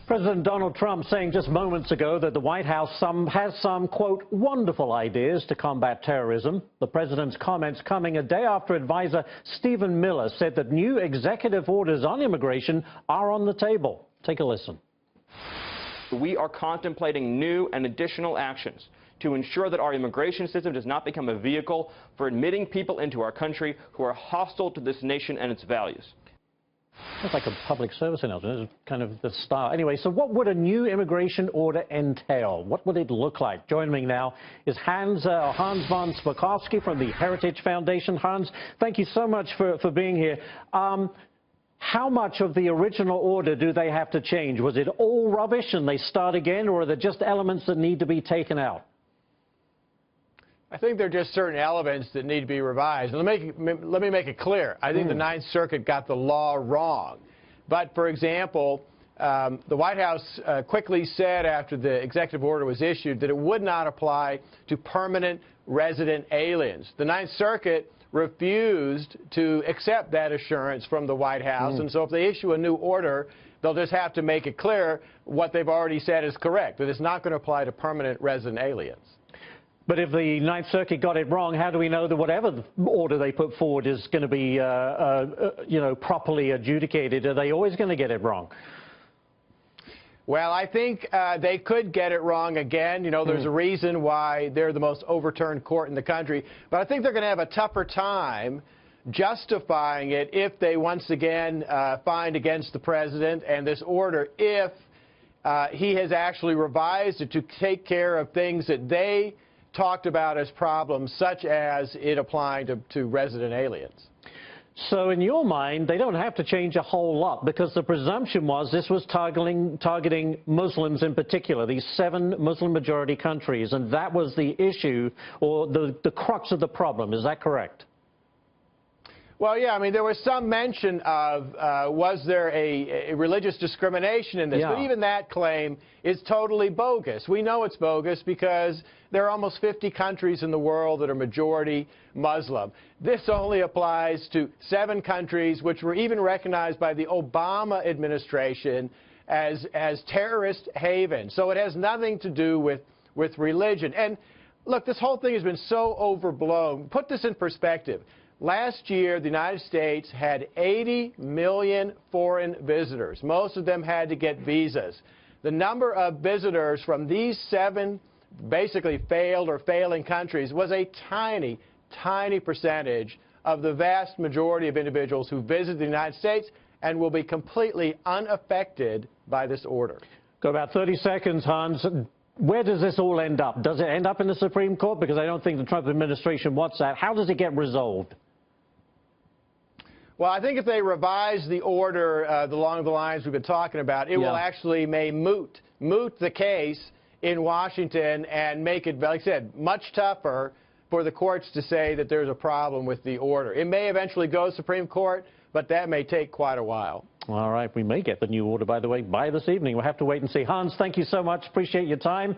President Donald Trump saying just moments ago that the White House has some, quote, wonderful ideas to combat terrorism. The president's comments coming a day after advisor Stephen Miller said that new executive orders on immigration are on the table. Take a listen. We are contemplating new and additional actions to ensure that our immigration system does not become a vehicle for admitting people into our country who are hostile to this nation and its values. That's like a public service announcement. It's kind of the style. Anyway, so what would a new immigration order entail? What would it look like? Joining me now is Hans von Spakovsky from the Heritage Foundation. Hans, thank you so much for being here. How much of the original order do they have to change? Was it all rubbish and they start again, or are there just elements that need to be taken out? I think there are just certain elements that need to be revised. Let me make it clear. I think the Ninth Circuit got the law wrong. But, for example, the White House quickly said after the executive order was issued that it would not apply to permanent resident aliens. The Ninth Circuit refused to accept that assurance from the White House. And so if they issue a new order, they'll just have to make it clear what they've already said is correct, that it's not going to apply to permanent resident aliens. But if the Ninth Circuit got it wrong, how do we know that whatever order they put forward is going to be, properly adjudicated? Are they always going to get it wrong? Well, I think they could get it wrong again. You know, there's a reason why they're the most overturned court in the country. But I think they're going to have a tougher time justifying it if they once again find against the president and this order, if he has actually revised it to take care of things that they talked about as problems, such as it applying to resident aliens. So in your mind, they don't have to change a whole lot, because the presumption was this was targeting Muslims in particular, these 7 Muslim-majority countries, and that was the issue or the crux of the problem. Is that correct? Well, yeah, I mean, there was some mention of was there a religious discrimination in this, but even that claim is totally bogus. We know it's bogus because there are almost 50 countries in the world that are majority Muslim. This only applies to 7 countries which were even recognized by the Obama administration as terrorist havens. So it has nothing to do with religion. And look, this whole thing has been so overblown. Put this in perspective. Last year, the United States had 80 million foreign visitors. Most of them had to get visas. The number of visitors from these 7 basically failed or failing countries was a tiny, tiny percentage of the vast majority of individuals who visit the United States and will be completely unaffected by this order. Got about 30 seconds, Hans. Where does this all end up? Does it end up in the Supreme Court? Because I don't think the Trump administration wants that. How does it get resolved? Well, I think if they revise the order along the lines we've been talking about, it will actually moot the case in Washington and make it, like I said, much tougher for the courts to say that there's a problem with the order. It may eventually go to Supreme Court, but that may take quite a while. All right. We may get the new order, by the way, by this evening. We'll have to wait and see. Hans, thank you so much. Appreciate your time.